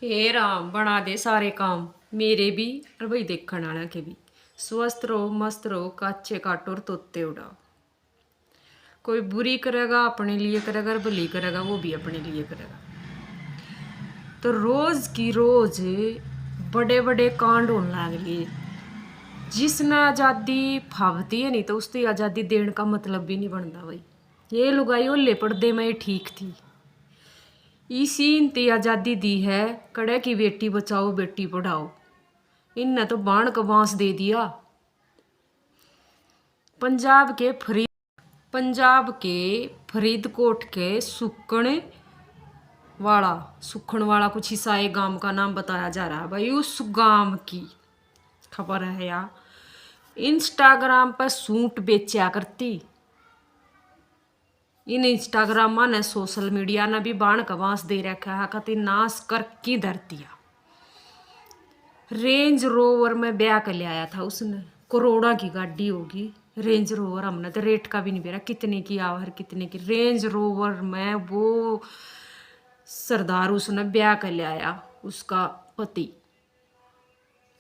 हे राम बना दे सारे काम मेरे भी और भाई देखने वाला के भी। स्वस्थ रहो मस्त रहो काचे काटो और तोते उड़ाओ। कोई बुरी करेगा अपने लिए करेगा और भली करेगा वो भी अपने लिए करेगा। तो रोज की रोज बड़े बड़े कांड होने लग लिए। जिसने आज़ादी फावती है नहीं तो उसकी आज़ादी देने का मतलब भी नहीं बनता भाई। ये लुगाई ओले पर्दे में ठीक थी। इसी इनती आज़ादी दी है कड़े की बेटी बचाओ बेटी पढ़ाओ। इनने तो बाण का बांस दे दिया। पंजाब के फरीदकोट के सुखण वाला कुछ ईसाई गांव का नाम बताया जा रहा है भाई। उस गांव की खबर है यार। इंस्टाग्राम पर सूट बेचा करती। इन इंस्टाग्राम ने सोशल मीडिया ने भी बाण का बांस दे रखा है कति नाश कर की धरतिया। रेंज रोवर में ब्याह कर ले आया था उसने। करोड़ों की गाड़ी होगी रेंज रोवर। हमने तो रेट का भी नहीं बेरा कितने की आवर कितने की रेंज रोवर में वो सरदार उसने ब्याह कर ले आया उसका पति।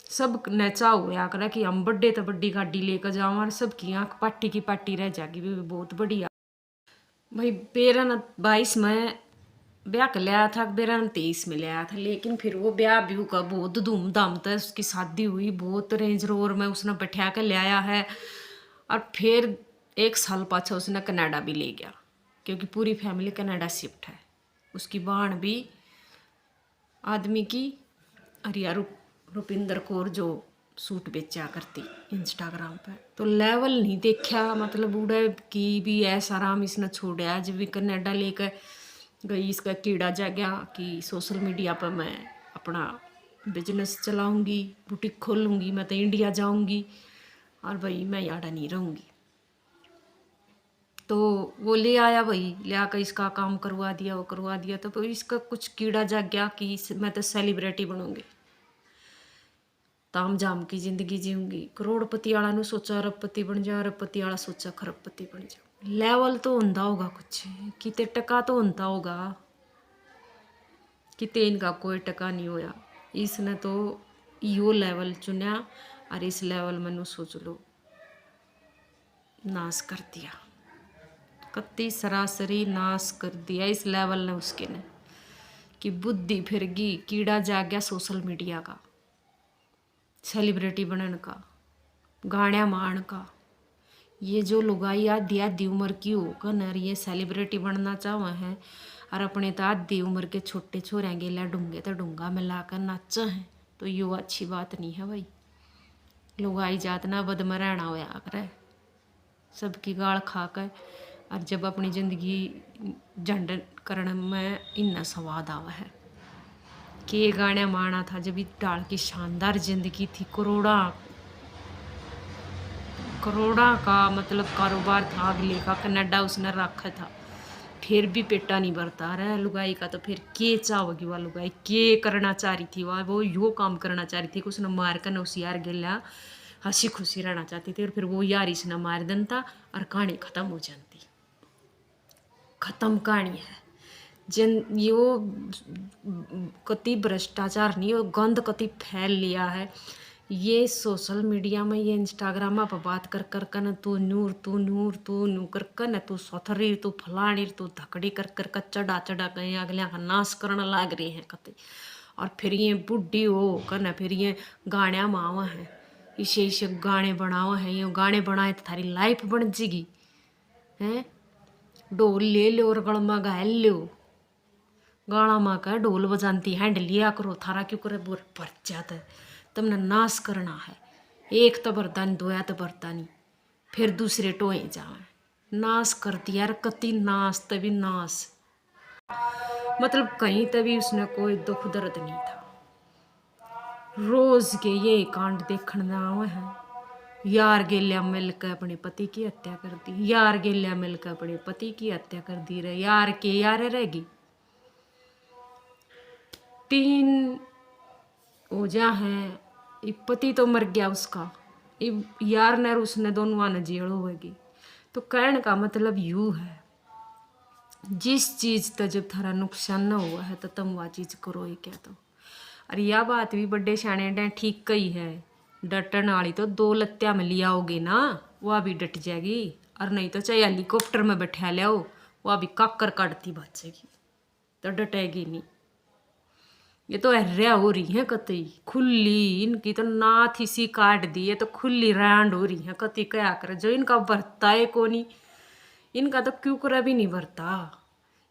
सब नचा हुआ करे कि हम बड्डे तो बड्डी गाड़ी लेकर जाओ और सबकी आंख पाटी की पाटी रह जाएगी भी बहुत बढ़िया भाई। 2022 में ब्याह कर लिया था 2023 में लिया था लेकिन फिर वो ब्याह भी का बहुत धूमधाम था। उसकी शादी हुई बहुत रेंज रोवर में उसने बैठा कर ले आया है। और फिर 1 साल पाछा उसने कनाडा भी ले गया क्योंकि पूरी फैमिली कनाडा शिफ्ट है। उसकी बहन भी आदमी की अरिया रुपिंदर कौर जो सूट बेचा करती इंस्टाग्राम पे। तो लेवल नहीं देखा मतलब उड़े की भी ऐसा आराम इसने छोड़ा जब भी कनाडा लेकर गई। इसका कीड़ा जा गया कि सोशल मीडिया पर मैं अपना बिजनेस चलाऊंगी बुटीक खोलूंगी मैं तो इंडिया जाऊंगी और भाई मैं यहाँ नहीं रहूंगी। तो वो ले आया भाई ले आकर इसका काम करवा दिया वो करवा दिया। तो भाई इसका कुछ कीड़ा जाग गया कि मैं तो सेलिब्रिटी बनूंगी ताम जाम की जिंदगी जीऊंगी। करोड़पति वाला ने सोचा अरबपति बन जा अरबपति वाला सोचा खरबपति बन जा। लेवल तो होंदा होगा कुछ किते टका तो होंदा होगा किते इनका कोई टका नहीं होया। इसने तो यो लेवल चुनिया और इस लेवल में सोच लो नाश कर दिया कत्ती सरासरी नाश कर दिया इस लेवल ने उसके ने कि बुद्धि फिर गई कीड़ा जाग गया सोशल मीडिया का सेलिब्रिटी बनने का गाना मारने का। ये जो लुगाई आधी आधी उम्र की होकर न ये सेलिब्रिटी बनना चाहे हैं और अपने तो आधी उम्र के छोटे छोरे गेला डूंगे तो डूंगा में लाकर नाचा है तो यो अच्छी बात नहीं है भाई। लुगाई जात ना बद में रहना होया करे सबकी गाल खाकर और जब अपनी जिंदगी झंड करने में इन्ना स्वाद आवा है कि गाने मारना था जब डाल की शानदार जिंदगी थी। करोड़ा का मतलब कारोबार था अगले का कनाडा उसने रखा था फिर भी पेटा नहीं भरता रहा लुगाई का। तो फिर के चाहोगी वह लुगाई के करना चाह रही थी वह वो यो काम करना चाह रही थी कि उसने मार कर उस यार गेला हंसी खुशी रहना चाहती थी और फिर वो यार इसने मार देता और कहानी खत्म हो जाती। खत्म कहानी है जिन यो कति भ्रष्टाचार नहीं वो गंद कति फैल लिया है। ये सोशल मीडिया में ये इंस्टाग्राम पर बात कर कर न तू नूर कर न तू सौथरी तू फलानी तू धकड़ी कर चढ़ा कहीं अगले का नाश करने लाग रहे हैं कति। और फिर ये बुढ़ी हो कर न फिर ये गाने मावा है इसे गाने बनावा है ये गाने बनाए तो थारी लाइफ बन जाएगी हैं। ढोल ले लो और गलमा गाल लो गाना माँ का ढोल बजाती हैंड लिया करो थारा क्यों करे बोर भर जाता है। तुमने नाश करना है एक तो बरता नहीं दोया तो बरता नहीं फिर दूसरे टोए जाए नाश कर दिया यार कति नाश तभी नाश मतलब कहीं तभी उसने कोई दुख दर्द नहीं था। रोज के ये कांड देखने आवे हैं। यार गेलिया मिलकर अपने पति की हत्या कर दी यार गेलिया मिलकर अपने पति की हत्या कर दी रहे यार के यार रहेगी 3 ओजा है। पति तो मर गया उसका यार ने उसने दोनों आने जेल होगी। तो कहने का मतलब यू है जिस चीज तो जब थारा नुकसान न हुआ है तो तुम वह चीज करो ही क्या। तो और यह बात भी बड़े सियाने ने ठीक कही है, डटन वाली तो 2 लत्या में लिया होगे ना, वह भी डट जाएगी, और नहीं तो चाहे हेलीकॉप्टर में बैठा लिया हो, वह भी काकर काटती बचेगी, तो डटेगी नहीं। ये तो हर्या हो रही है कतई खुली, इनकी तो नाथ इसी काट दी है, तो खुली रांड हो रही है कतई। क्या करे जो इनका भरता है कोनी, इनका तो क्यों कर भी नहीं भरता।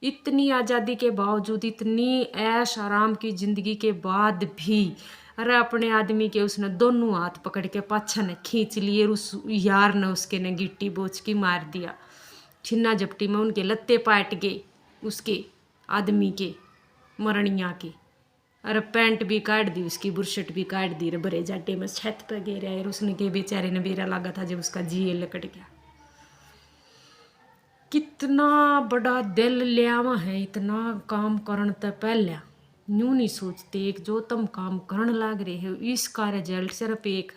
इतनी आज़ादी के बावजूद, इतनी ऐश आराम की जिंदगी के बाद भी, अरे अपने आदमी के उसने दोनों हाथ पकड़ के पाछा ने खींच लिए, उस यार ने उसके ने गिट्टी बोझ की मार दिया, छिन्ना झपटी में उनके लत्ते पाट गए, उसके आदमी के मरणिया के। अरे पैंट भी काट दी उसकी, बुरशट भी काट दी, रे बड़े जाटे में छत पे गिरा, और उसने के बेचारे ने बेरा लगा था जब उसका जी लकट गया। कितना बड़ा दिल लियावा है इतना काम करन ते पहले, यूं नहीं सोचते एक जो तुम काम करन लाग रहे हो इसका रिजल्ट सिर्फ एक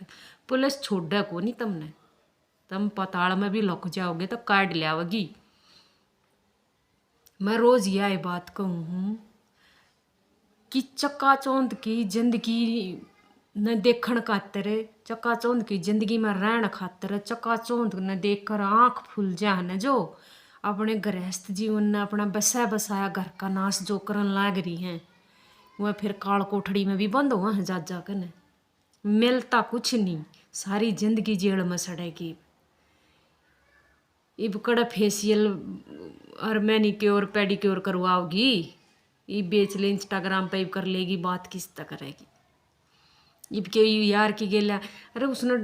पुलिस छोड़ा को नहीं तुमने, तुम पाताल में भी लुक जाओगे तो काट लियावगी। मैं रोज यह बात कहूँ हूँ कि चकाचौंध की जिंदगी न देखण खातर, चकाचौंध की जिंदगी में रहन खातर, चकाचौंध न देखकर आँख फूल जाए न जो अपने गृहस्थ जीवन ने अपना बसा बसाया घर का नाश जो करन लाग रही हैं, वह फिर काल कोठड़ी में भी बंद हुआ है जा कर, मिलता कुछ नहीं, सारी जिंदगी जेल में सड़ेगी। इब कड़ा फेशियल और मैनिक्योर पेडिक्योर करवाओगी, ये बेच ले इंस्टाग्राम पे कर लेगी, बात किस तक करेगी। इब के यार की गेला, अरे उसने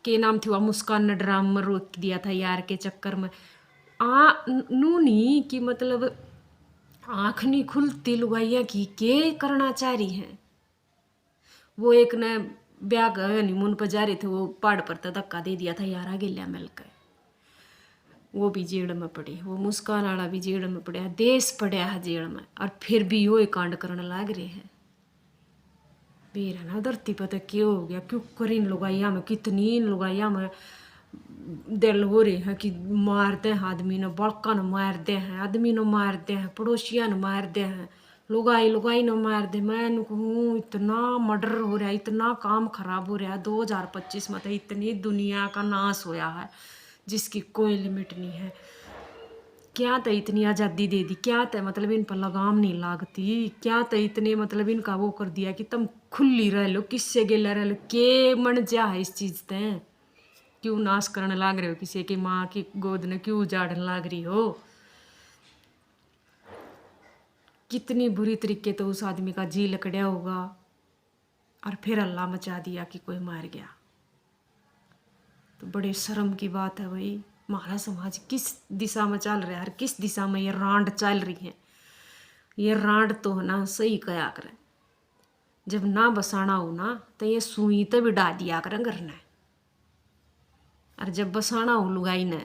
के नाम थी वह मुस्कान ने ड्राम में रोक दिया था यार के चक्कर में। नू नहीं कि मतलब आँख नहीं खुलती लुगाइया की के करना चाह रही है। वो एक ने ब्याह हनीमून पर जा रहे थे, वो पहाड़ पर तो धक्का दे दिया था यारा गेलिया मिलकर, वो भी जेल में पड़ी, वो मुस्कान वाला भी जेल में पड़ा, देश पड़ा है जेल में, और फिर भी यो कांड करने लाग रहे हैं। बेर है ना धरती पर तो क्यों हो गया, क्यों कर इन लुगाइया में, कितनी इन लुगाइया में दिल हो रहे हैं कि मारते हैं आदमी ने, बड़का ने मारते हैं, आदमी ने मारते हैं, पड़ोसिया ने मारते हैं, लुगाई लुगाई ने मार दे। मैं कहूँ इतना मर्डर हो रहा है, इतना काम खराब हो रहा है 2025 में, तो इतनी दुनिया का नाश होया है जिसकी कोई लिमिट नहीं है। क्या तो इतनी आज़ादी दे दी, क्या तो मतलब इन पर लगाम नहीं लागती, क्या तो इतने मतलब इनका वो कर दिया कि तुम खुली रह लो, किससे गेला रह लो, के मन जा है इस चीज़ ते, क्यों नाश करने लाग रहे हो किसी की माँ की गोद ने, क्यों उजाड़ने लाग रही हो। कितनी बुरी तरीके तो उस आदमी का जी लकड़िया होगा, और फिर अल्लाह मचा दिया कि कोई मार गया। तो बड़े शर्म की बात है भाई, हमारा समाज किस दिशा में चल रहा है, किस दिशा में ये रांड चल रही है। ये रांड तो है ना सही कया करें, जब ना बसाना हो ना तो ये सुई तो भी डा दिया करें करना, और जब बसाना हो लुगाई ने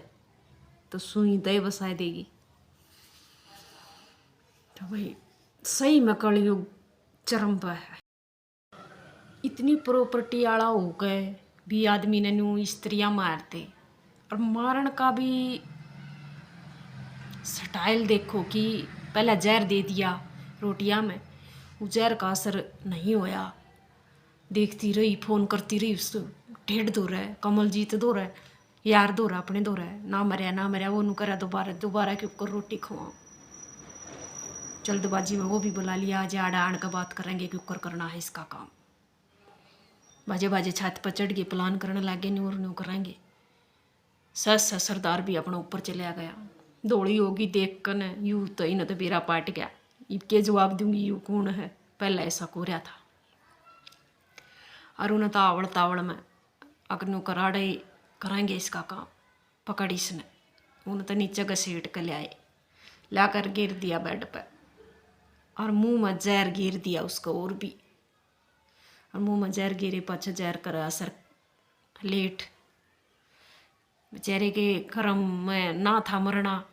तो सुई तो ही बसा देगी। तो भाई सही में कलयुग चरम पर है। इतनी प्रॉपर्टी वाला हो गए भी आदमी ने न्यू स्त्रियां मारते, और मारन का भी स्टाइल देखो कि पहले जहर दे दिया रोटियां में, वो जहर का असर नहीं होया, देखती रही, फोन करती रही, उसको ढेड दो रहा है, कमलजीत दो रहा है, यार दो रहा अपने दो रहा है, ना मरिया ना मरिया, वो नू करा दोबारा दोबारा के ऊपर रोटी खवाओ, जल्दबाजी में वो भी बुला लिया, आज आड़ा आड़ का बात करेंगे कि ऊपर करना है इसका काम, बाजे बाजे छत पर चढ़ के प्लान करने लगे, न्यूर न्यू करेंगे। सस सरदार भी अपना ऊपर चलिया गया, दौड़ी होगी देख कर न, यू तो इन तो बेरा पाट गया, इनके जवाब दूंगी यू कौन है, पहले ऐसा कोरिया था। और उन्हें तावड़ तावड़ में अग्नु कराड़े कराएंगे इसका काम, पकड़ इसने, उन्हें तो नीचे घसीट कर लाए, लाकर गिर दिया बेड पर, और मुंह में जहर गिर दिया उसको, और भी, और मुंह में जहर गिरे पाछा जहर कर असर लेट, बेचारे के कर्म में ना था मरना,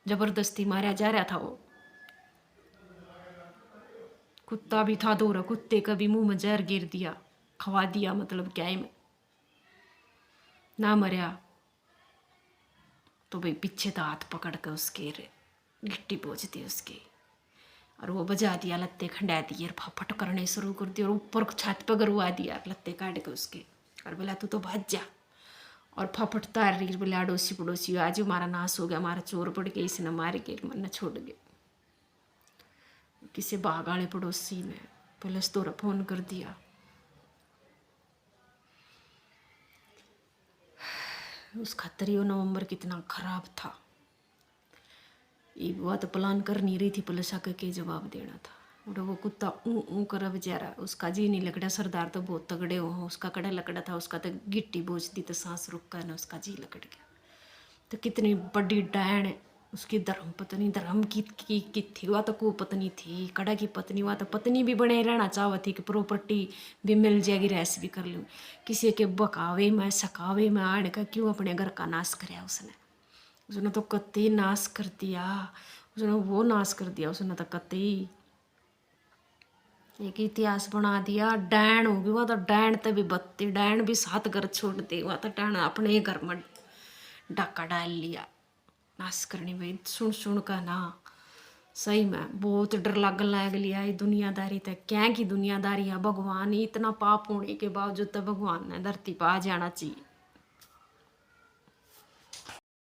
जबरदस्ती मारा जा रहा था। वो कुत्ता भी था दो, कुत्ते का भी मुंह में जहर गिर दिया, खवा दिया, मतलब क्या में ना मरिया तो भाई पीछे तो हाथ पकड़ कर उसके गिट्टी पोंछ दी उसकी, और वो बजा दिया, लत्ते खंडा दिए और फपट करने शुरू कर दिया और ऊपर छत पर गरवा दिया लत्ते काट के उसके। और बोला तू तो भाग जा। और फपट तार रही, बोले अड़ोसी पड़ोसी आज हमारा नाश हो गया, हमारा चोर पड़ गया, इसने मार के मन छोड़ गए। किसी बाग वाले पड़ोसी ने पुलिस तोरा फोन कर दिया। उस खातर यो नवंबर कितना खराब था। ये बात प्लान कर नहीं रही थी पुलिस आके के जवाब देना था। और वो कुत्ता ऊ कर बेचारा, उसका जी नहीं लगड़ा। सरदार तो बहुत तगड़े हो, उसका कड़ा लगड़ा था, उसका तो गिट्टी बोझ दी तो सांस रुक कर ना उसका जी लगड़ गया। तो कितनी बड़ी डायन है उसकी, धर्म पत्नी धर्म की थी वह तो को पत्नी थी, कड़ा की पत्नी वह तो पत्नी भी बने रहना चाहती थी कि प्रॉपर्टी भी मिल जाएगी, रैस भी कर लूँ। किसी के बकावे में सकावे में आने का क्यों अपने घर का नाश कराया उसने तो कत्ती नाश कर दिया, उसने वो नाश कर दिया, उसने तो कत्ती एक इतिहास बना दिया। डैन होगी वह तो, डैन तभी बत्ती, डैन भी 7 घर छोड़ दे, वह तो डैन अपने घर में डाका डाल लिया नाश करने में। सुन का ना सही में बहुत डर लगन लग लिया। ये दुनियादारी तक क्या की दुनियादारी है। भगवान इतना पाप होने के बावजूद तो भगवान ने धरती पर आ जाना चाहिए।